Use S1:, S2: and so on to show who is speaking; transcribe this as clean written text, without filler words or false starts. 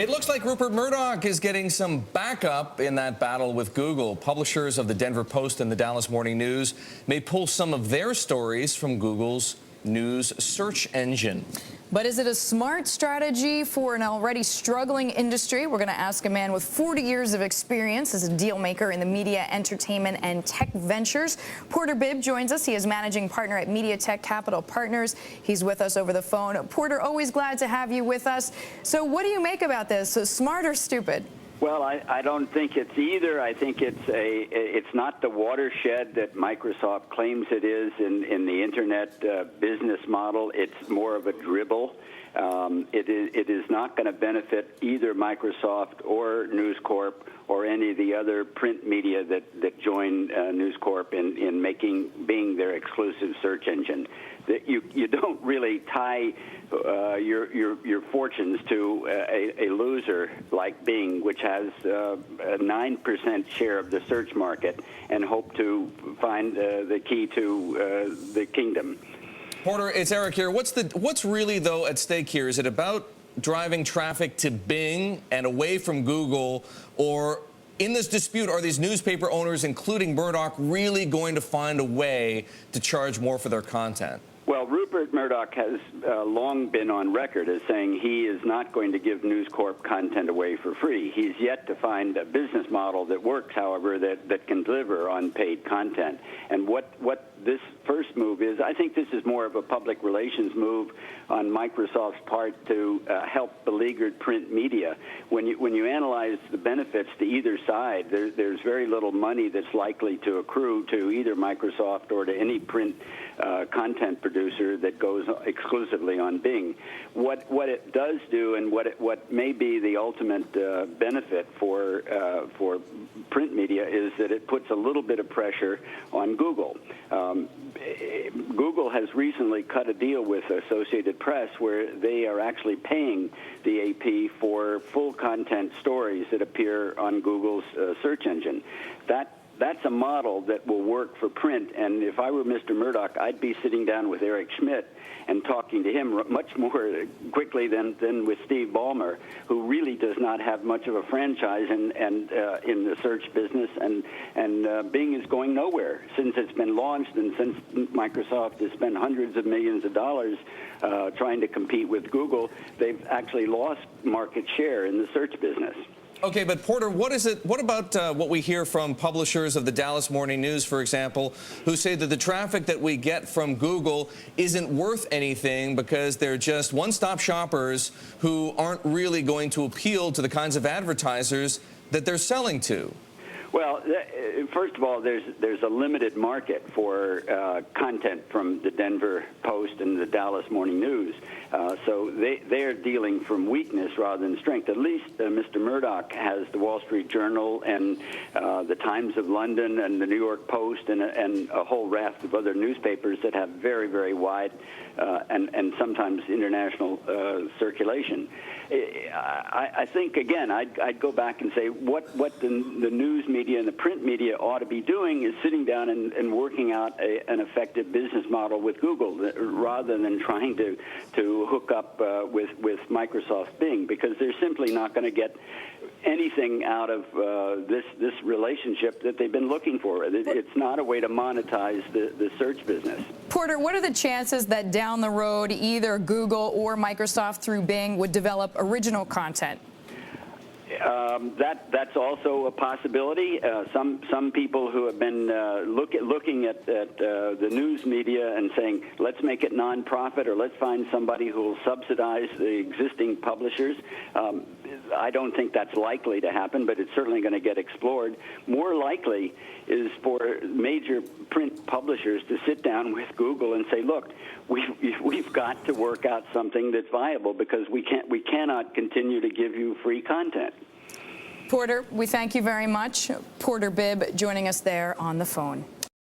S1: It looks like Rupert Murdoch is getting some backup in that battle with Google. Publishers of the Denver Post and the Dallas Morning News may pull some of their stories from Google's news search engine.
S2: But is it a smart strategy for an already struggling industry? We're going to ask a man with 40 years of experience as a deal maker in the media, entertainment, and tech ventures. Porter Bibb joins us. He is managing partner at Mediatech Capital Partners. He's with us over the phone. Porter, always glad to have you with us. So what do you make about this? So smart or stupid?
S3: Well, I don't think it's either. I think it's not the watershed that Microsoft claims it is in the internet business model. It's more of a dribble. It is not going to benefit either Microsoft or News Corp or any of the other print media that join News Corp in making Bing their exclusive search engine. That you don't really tie your fortunes to a loser like Bing, which has a 9% share of the search market, and hope to find the key to the kingdom.
S1: Porter, it's Erik here. What's really, though, at stake here? Is it about driving traffic to Bing and away from Google, or in this dispute, are these newspaper owners, including Murdoch, really going to find a way to charge more for their content?
S3: Well, Rupert Murdoch has long been on record as saying he is not going to give News Corp content away for free. He's yet to find a business model that works, however, that can deliver on paid content. And what this first move is, I think this is more of a public relations move on Microsoft's part to help beleaguered print media. When you analyze the benefits to either side, there's very little money that's likely to accrue to either Microsoft or to any print content producer that goes exclusively on Bing. What it does do, and what may be the ultimate benefit for print media, is that it puts a little bit of pressure on Google. Google has recently cut a deal with Associated Press where they are actually paying the AP for full content stories that appear on Google's search engine. That's a model that will work for print, and if I were Mr. Murdoch, I'd be sitting down with Eric Schmidt and talking to him much more quickly than with Steve Ballmer, who really does not have much of a franchise in the search business, and Bing is going nowhere since it's been launched, and since Microsoft has spent hundreds of millions of dollars trying to compete with Google. They've actually lost market share in the search business.
S1: Okay, but Porter, what about what we hear from publishers of the Dallas Morning News, for example, who say that the traffic that we get from Google isn't worth anything because they're just one-stop shoppers who aren't really going to appeal to the kinds of advertisers that they're selling to?
S3: Well, first of all, there's a limited market for content from the Denver Post and the Dallas Morning News. So they're dealing from weakness rather than strength. At least Mr. Murdoch has the Wall Street Journal and the Times of London and the New York Post and a whole raft of other newspapers that have very, very wide and sometimes international circulation. I think, again, I'd go back and say what the news media and the print media ought to be doing is sitting down and working out an effective business model with Google rather than trying to hook up with Microsoft Bing, because they're simply not going to get anything out of this relationship that they've been looking for. It's not a way to monetize the search business.
S2: Porter, what are the chances that down the road either Google or Microsoft through Bing would develop original content?
S3: That's also a possibility. Some people who have been looking at the news media and saying, let's make it nonprofit, or let's find somebody who will subsidize the existing publishers. I don't think that's likely to happen, but it's certainly going to get explored. More likely is for major print publishers to sit down with Google and say, look, we've got to work out something that's viable, because we cannot continue to give you free content.
S2: Porter, we thank you very much. Porter Bibb joining us there on the phone.